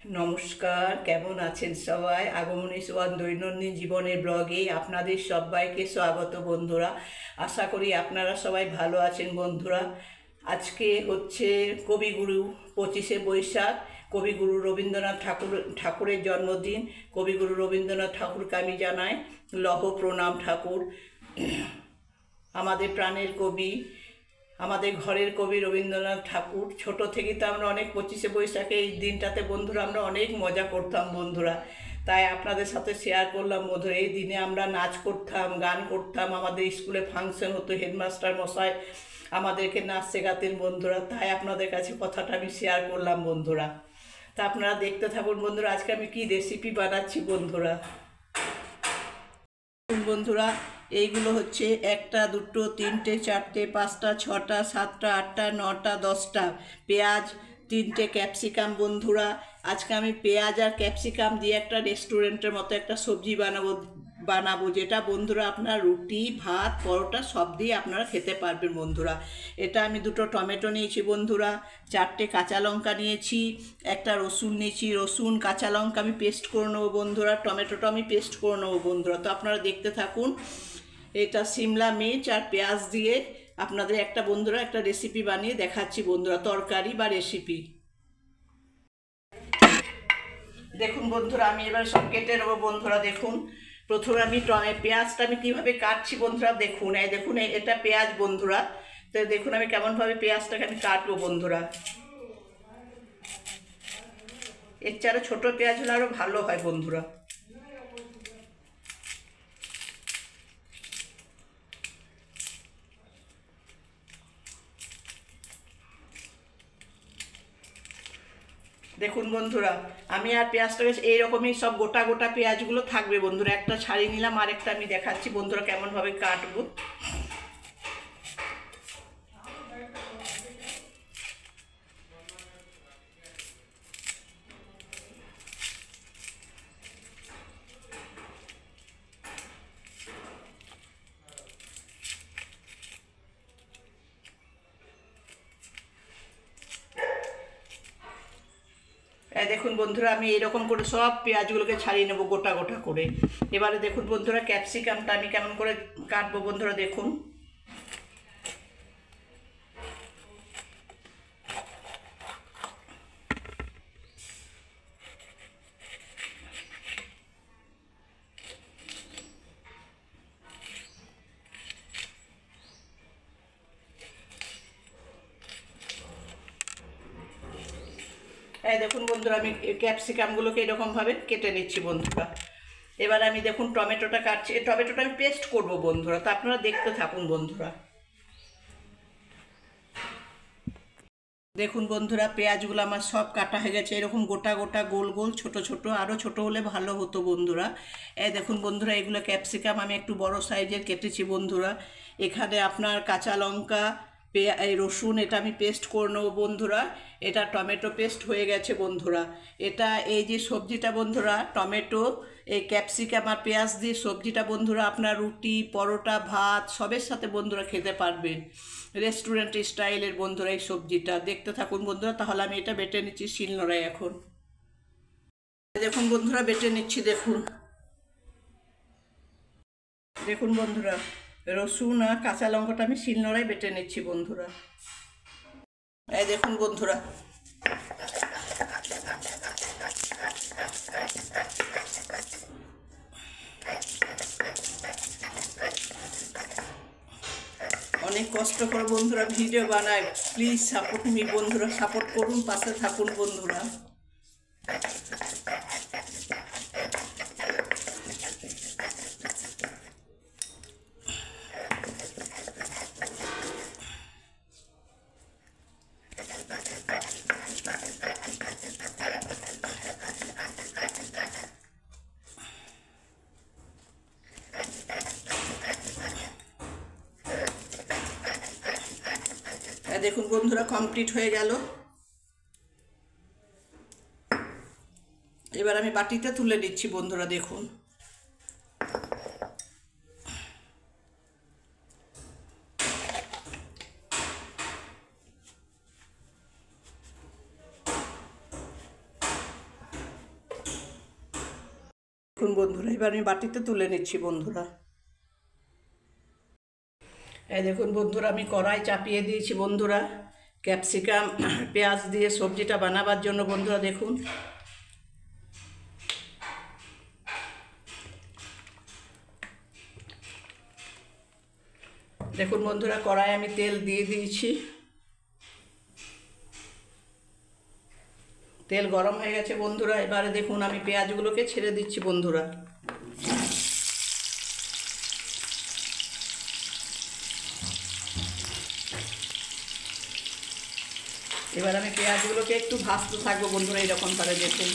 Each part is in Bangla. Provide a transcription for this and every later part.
নমস্কার, কেমন আছেন সবাই? আগমনী সোয়ান দৈনন্দিন জীবনের ব্লগে আপনাদের সবাইকে স্বাগত বন্ধুরা। আশা করি আপনারা সবাই ভালো আছেন বন্ধুরা। আজকে হচ্ছে কবিগুরু 25শে বৈশাখ। কবিগুরু রবীন্দ্রনাথ ঠাকুরের জন্মদিন। কবিগুরু রবীন্দ্রনাথ ঠাকুরকে আমি জানাই লহ প্রণাম ঠাকুর। আমাদের প্রাণের কবি, আমাদের ঘরের কবি রবীন্দ্রনাথ ঠাকুর। ছোট থেকেই তো আমরা অনেক 25শে বৈশাখে এই দিনটাতে বন্ধুরা আমরা অনেক মজা করতাম বন্ধুরা। তাই আপনাদের সাথে শেয়ার করলাম বন্ধুরা। এই দিনে আমরা নাচ করতাম, গান করতাম, আমাদের স্কুলে ফাংশন হতো, হেডমাস্টার মশাই আমাদেরকে নাচ শেখাতেন বন্ধুরা। তাই আপনাদের কাছে কথাটা আমি শেয়ার করলাম বন্ধুরা। তা আপনারা দেখতে থাকুন বন্ধুরা, আজকে আমি কি রেসিপি বানাচ্ছি বন্ধুরা। বন্ধুরা, এইগুলো হচ্ছে 1টা 2টো 3টে 4টে 5টা 6টা 7টা 8টা 9টা 10টা পেঁয়াজ, 3টে ক্যাপসিকাম বন্ধুরা। আজকে আমি পেঁয়াজ আর ক্যাপসিকাম দিয়ে একটা রেস্টুরেন্টের মতো একটা সবজি বানাবো যেটা বন্ধুরা আপনার রুটি, ভাত, পরোটা সব দিয়ে আপনারা খেতে পারবেন বন্ধুরা। এটা আমি 2টো টমেটো নিয়েছি বন্ধুরা, 4টে কাঁচা লঙ্কা নিয়েছি, একটা রসুন নিয়েছি। রসুন কাঁচা লঙ্কা আমি পেস্ট করে নেবো বন্ধুরা, টমেটোটা আমি পেস্ট করে নেবো বন্ধুরা। তো আপনারা দেখতে থাকুন। এটা সিমলা মির্চ আর পেঁয়াজ দিয়ে আপনাদের একটা বন্ধুরা একটা রেসিপি বানিয়ে দেখাচ্ছি বন্ধুরা, তরকারি বা রেসিপি। দেখুন বন্ধুরা, আমি এবার সব কেটে নেবো বন্ধুরা। দেখুন, প্রথমে আমি পেঁয়াজটা আমি কীভাবে কাটছি বন্ধুরা দেখুন। এই দেখুন, এটা পেঁয়াজ বন্ধুরা। তো দেখুন আমি কেমনভাবে পেঁয়াজটাকে আমি কাটবো বন্ধুরা। এর চেয়ে ছোটো পেঁয়াজ হলে আরও ভালো হয় বন্ধুরা। দেখুন বন্ধুরা, আমি আর পেঁয়াজটাকে এইরকমই সব গোটা গোটা পেঁয়াজগুলো থাকবে বন্ধুরা। একটা ছাড়িয়ে নিলাম, আরেকটা আমি দেখাচ্ছি বন্ধুরা কেমনভাবে কাটবো। দেখুন বন্ধুরা, আমি এরকম করে সব পেঁয়াজগুলোকে ছাড়িয়ে নেবো গোটা গোটা করে। এবারে দেখুন বন্ধুরা, ক্যাপসিকামটা আমি কেমন করে কাটবো বন্ধুরা দেখুন। দেখুন বন্ধুরা, আমি ক্যাপসিকামগুলোকে এরকমভাবে কেটে নিচ্ছি বন্ধুরা। এবার আমি দেখুন টমেটোটা কাটছি। এই টমেটোটা আমি পেস্ট করব বন্ধুরা, তো আপনারা দেখতে থাকুন বন্ধুরা। দেখুন বন্ধুরা, পেঁয়াজগুলো আমার সব কাটা হয়ে গেছে, এরকম গোটা গোটা গোল গোল ছোট ছোট, আরও ছোট হলে ভালো হতো বন্ধুরা। দেখুন বন্ধুরা, এগুলো ক্যাপসিকাম আমি একটু বড় সাইজের কেটেছি বন্ধুরা। এখানে আপনার কাঁচা লঙ্কা, এই রসুন এটা আমি পেস্ট করে নেবো বন্ধুরা। এটা টমেটো পেস্ট হয়ে গেছে বন্ধুরা। এটা এই যে সবজিটা বন্ধুরা, টমেটো, এই ক্যাপসিকাম আর পেঁয়াজ দিয়ে সবজিটা বন্ধুরা আপনার রুটি, পরোটা, ভাত সবের সাথে বন্ধুরা খেতে পারবেন। রেস্টুরেন্ট স্টাইলের বন্ধুরা এই সবজিটা। দেখতে থাকুন বন্ধুরা। তাহলে আমি এটা বেটে নিচ্ছি শিলনোড়ায় এখন। দেখুন বন্ধুরা, বেটে নিচ্ছি। দেখুন দেখুন বন্ধুরা, রসুন আর কাঁচা লঙ্কাটা আমি শিলনোড়ায় বেটে নিচ্ছি বন্ধুরা। দেখুন বন্ধুরা, অনেক কষ্ট করে বন্ধুরা ভিডিও বানায়। প্লিজ সাপোর্ট মি বন্ধুরা, সাপোর্ট করুন, পাশে থাকুন বন্ধুরা। দেখুন বন্ধুরা, কমপ্লিট হয়ে গেল। এবার আমি বাটিতে তুলে নিচ্ছি বন্ধুরা। দেখুন দেখুন বন্ধুরা, এবার আমি বাটিতে তুলে নিচ্ছি বন্ধুরা। এই দেখুন বন্ধুরা, আমি কড়াই চাপিয়ে দিয়েছি বন্ধুরা ক্যাপসিকাম পেঁয়াজ দিয়ে সবজিটা বানাবার জন্য বন্ধুরা। দেখুন দেখুন বন্ধুরা, কড়াই আমি তেল দিয়ে দিয়েছি। তেল গরম হয়ে গেছে বন্ধুরা। এবারে দেখুন আমি পেঁয়াজগুলোকে ছেড়ে দিচ্ছি বন্ধুরা। এবার আমি পেঁয়াজগুলোকে একটু ভাজতে থাকবো বন্ধুরা, এইরকম করে দেখুন।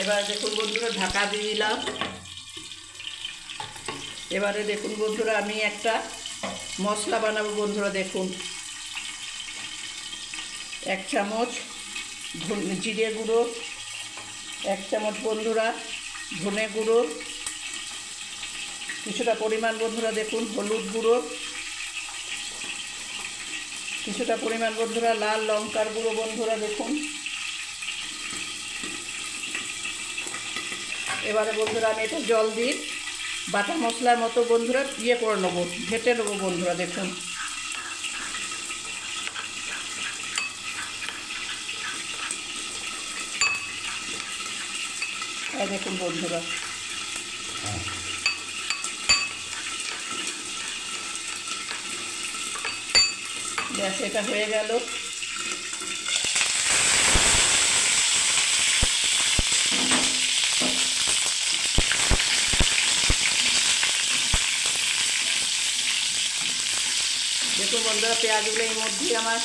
এবার দেখুন বন্ধুরা, ঢাকা দিয়ে দিলাম। এবারে দেখুন বন্ধুরা, আমি একটা মশলা বানাবো বন্ধুরা। দেখুন 1 চামচ জিরে গুঁড়ো, 1 চামচ বন্ধুরা ধনে গুঁড়ো, কিছুটা পরিমাণ বন্ধুরা দেখুন হলুদ গুঁড়ো, কিছুটা পরিমাণ বন্ধুরা লাল লঙ্কার গুঁড়ো বন্ধুরা দেখুন। এবারে বন্ধুরা আমি এটা জল দিয়ে বাটা মশলার মতো বন্ধুরা করে নেবো, ঘেটে নেবো বন্ধুরা। দেখুন দেখুন বন্ধুরা, ব্যাস এটা হয়ে গেল। দেখুন বন্ধুরা, পেঁয়াজগুলো এর মধ্যেই আমার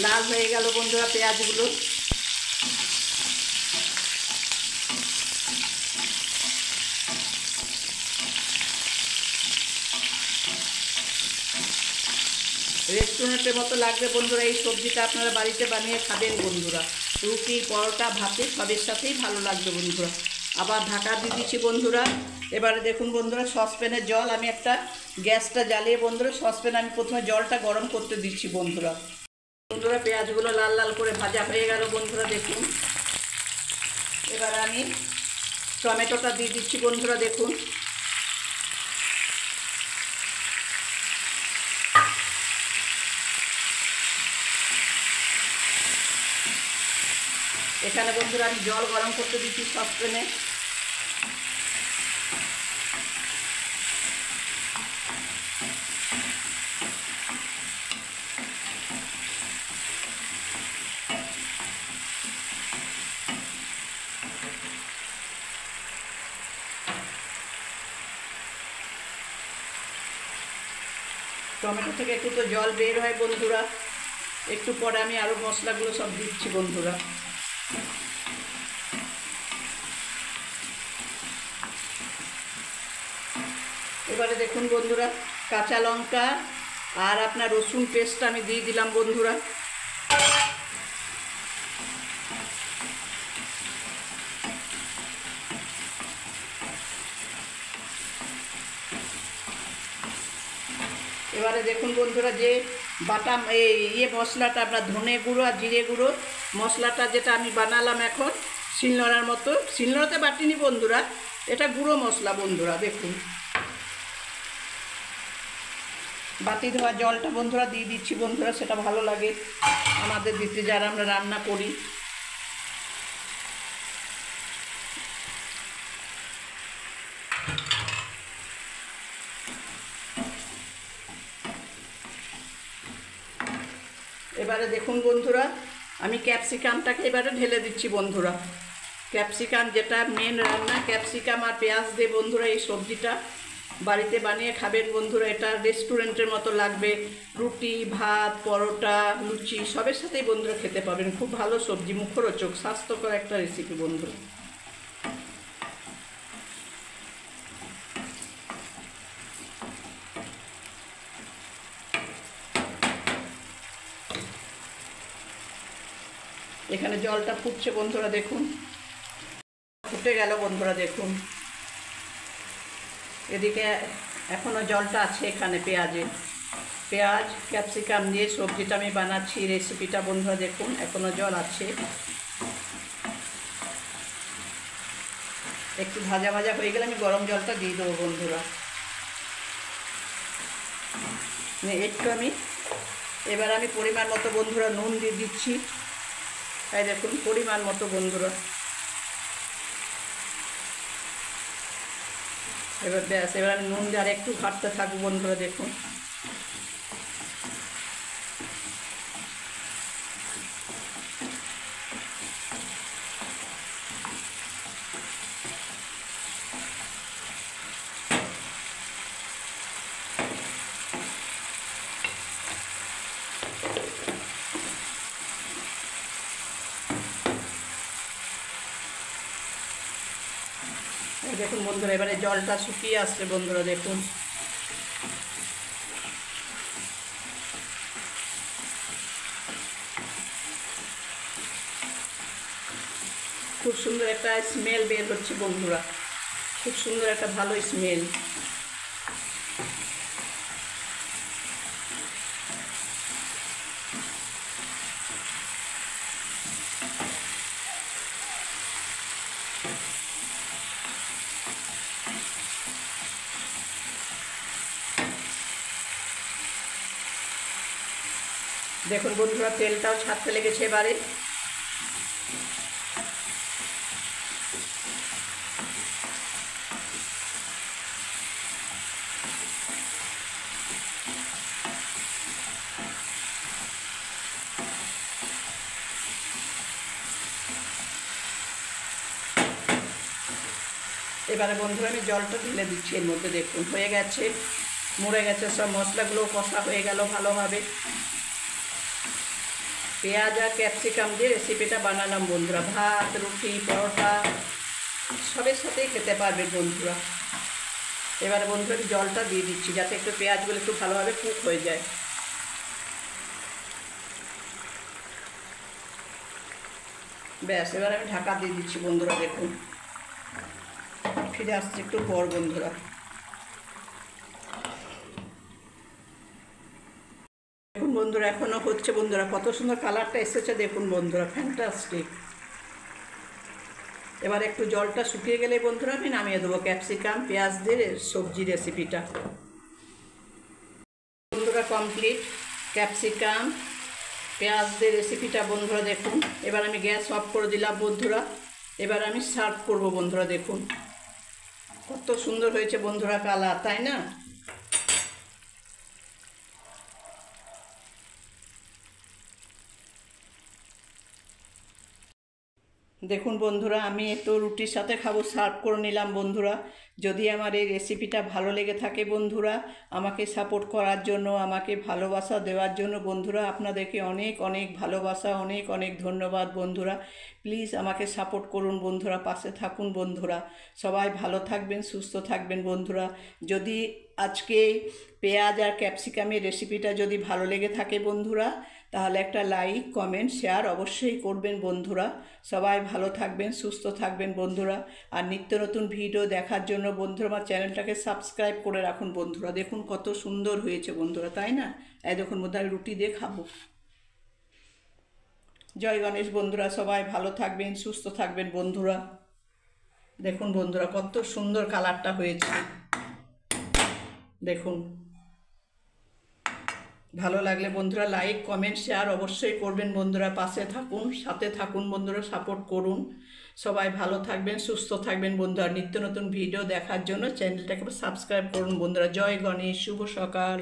লাল হয়ে গেল বন্ধুরা পেঁয়াজগুলো। রেস্টুরেন্টের মতো লাগবে বন্ধুরা। এই সবজিটা আপনারা বাড়িতে বানিয়ে খাবেন বন্ধুরা, রুটি পরোটা ভাতে সবের সাথেই ভালো লাগবে বন্ধুরা। আবার ঢাকা দিয়ে দিচ্ছি বন্ধুরা। এবারে দেখুন বন্ধুরা, সসপ্যানের জল আমি একটা গ্যাসটা জ্বালিয়ে বন্ধুরা সসপ্যানে আমি প্রথমে জলটা গরম করতে দিচ্ছি বন্ধুরা। বন্ধুরা পেঁয়াজগুলো লাল লাল করে ভাজা হয়ে গেল বন্ধুরা দেখুন। এবার আমি টমেটোটা দিয়ে দিচ্ছি বন্ধুরা। দেখুন এখানে বন্ধুরা আমি জল গরম করতে দিচ্ছি সসপ্যানে। টমেটো থেকে একটু তো জল বের হয় বন্ধুরা। একটু পরে আমি আরও মশলাগুলো সব দিচ্ছি বন্ধুরা। এবারে দেখুন বন্ধুরা, কাঁচা লঙ্কা আর আপনার রসুন পেস্টটা আমি দিয়ে দিলাম বন্ধুরা। এবারে দেখুন বন্ধুরা, যে বাটা মশলাটা আপনার ধনে গুঁড়ো আর জিরে গুঁড়ো মশলাটা যেটা আমি বানালাম এখন শিলনোড়ার মতো, শিলনোড়াতে বাটিনি বন্ধুরা, এটা গুঁড়ো মশলা বন্ধুরা। দেখুন বাটি ধোয়া জলটা বন্ধুরা দিয়ে দিচ্ছি বন্ধুরা, সেটা ভালো লাগে আমাদের দিতে যারা আমরা রান্না করি। এবারে দেখুন বন্ধুরা, আমি ক্যাপসিকামটাকে এবারে ঢেলে দিচ্ছি বন্ধুরা। ক্যাপসিকাম যেটা মেন রান্না, ক্যাপসিকাম আর পেঁয়াজ দিয়ে বন্ধুরা এই সবজিটা বাড়িতে বানিয়ে খাবেন বন্ধুরা। এটা রেস্টুরেন্টের মতো লাগবে, রুটি ভাত পরোটা লুচি সবের সাথেই বন্ধুরা খেতে পাবেন। খুব ভালো সবজি, মুখরোচক স্বাস্থ্যকর একটা রেসিপি বন্ধুরা। এখানে জলটা ফুটছে বন্ধুরা। দেখুন ফুটে গেল বন্ধুরা। দেখুন এদিকে এখনো জলটা আছে এখানে পেঁয়াজে। পেঁয়াজ ক্যাপসিকাম দিয়ে সবজিটা আমি বানাচ্ছি। রেসিপিটা বন্ধুরা দেখুন, এখনও জল আছে। একটু ভাজা ভাজা হয়ে গেলে আমি গরম জলটা দিয়ে দেবো বন্ধুরা। একটু এবার আমি পরিমাণ মতো বন্ধুরা নুন দিয়ে দিচ্ছি। তাই দেখুন পরিমাণ মতো বন্ধুরা। এবার ব্যাস, এবার আমি নুন দিয়ে আর একটু ঘাটতে থাকবো বন্ধুরা। দেখুন দেখুন বন্ধুরা, এবারে জলটা শুকিয়ে আসছে বন্ধুরা। দেখুন খুব সুন্দর একটা স্মেল বের হচ্ছে বন্ধুরা, খুব সুন্দর একটা ভালো স্মেল। দেখুন বন্ধুরা তেলটাও ছাড়তে লেগেছে এবারে। এবারে বন্ধুরা আমি জলটা ঢেলে দিচ্ছি এর মধ্যে। দেখুন হয়ে গেছে, মরে গেছে, সব মশলাগুলো কষা হয়ে গেল ভালোভাবে। পেঁয়াজ আর ক্যাপসিকাম দিয়ে রেসিপিটা বানালাম বন্ধুরা। ভাত, রুটি, পরোটা সবের সাথেই খেতে পারবে বন্ধুরা। এবারে বন্ধুরা আমি জলটা দিয়ে দিচ্ছি যাতে একটু পেঁয়াজগুলো একটু ভালোভাবে কুক হয়ে যায়। ব্যাস, এবার আমি ঢাকা দিয়ে দিচ্ছি বন্ধুরা। দেখুন ফিরে আসছে একটু পর বন্ধুরা। দেখুন বন্ধুরা এখনও হচ্ছে বন্ধুরা, কত সুন্দর কালারটা এসেছে দেখুন বন্ধুরা, ফ্যান্টাস্টিক। এবার একটু জলটা শুকিয়ে গেলে বন্ধুরা আমি নামিয়ে দেবো ক্যাপসিকাম পেঁয়াজ দিয়ে সবজি রেসিপিটা। বন্ধুরা কমপ্লিট ক্যাপসিকাম পেঁয়াজ দিয়ে রেসিপিটা বন্ধুরা। দেখুন এবার আমি গ্যাস অফ করে দিলাম বন্ধুরা। এবার আমি সার্ভ করব বন্ধুরা। দেখুন কত সুন্দর হয়েছে বন্ধুরা কালার, তাই না? দেখুন বন্ধুরা আমি তো রুটির সাথে খাবো, সার্ভ করে নিলাম বন্ধুরা। যদি আমার এই রেসিপিটা ভালো লেগে থাকে বন্ধুরা, আমাকে সাপোর্ট করার জন্য, আমাকে ভালোবাসা দেওয়ার জন্য বন্ধুরা আপনাদেরকে অনেক অনেক ভালোবাসা, অনেক অনেক ধন্যবাদ বন্ধুরা। প্লিজ আমাকে সাপোর্ট করুন বন্ধুরা, পাশে থাকুন বন্ধুরা। সবাই ভালো থাকবেন, সুস্থ থাকবেন বন্ধুরা। যদি আজকে পেঁয়াজ আর ক্যাপসিকামের রেসিপিটা যদি ভালো লেগে থাকে বন্ধুরা, তাহলে একটা লাইক, কমেন্ট, শেয়ার অবশ্যই করবেন বন্ধুরা। সবাই ভালো থাকবেন, সুস্থ থাকবেন বন্ধুরা। আর নিত্য নতুন ভিডিও দেখার জন্য বন্ধুরা আমার চ্যানেলটাকে সাবস্ক্রাইব করে রাখুন বন্ধুরা। দেখুন কত সুন্দর হয়েছে বন্ধুরা, তাই না? এই দেখুন বন্ধুরা আমি রুটি দিয়ে খাবো। জয় গণেশ বন্ধুরা, সবাই ভালো থাকবেন, সুস্থ থাকবেন বন্ধুরা। দেখুন বন্ধুরা কত সুন্দর কালারটা হয়েছে। দেখুন ভালো লাগলে বন্ধুরা লাইক, কমেন্ট, শেয়ার অবশ্যই করবেন বন্ধুরা। পাশে থাকুন, সাথে থাকুন বন্ধুরা, সাপোর্ট করুন। সবাই ভালো থাকবেন, সুস্থ থাকবেন বন্ধুরা। নিত্য নতুন ভিডিও দেখার জন্য চ্যানেলটাকে সাবস্ক্রাইব করুন বন্ধুরা। জয় গণেশ, শুভ সকাল।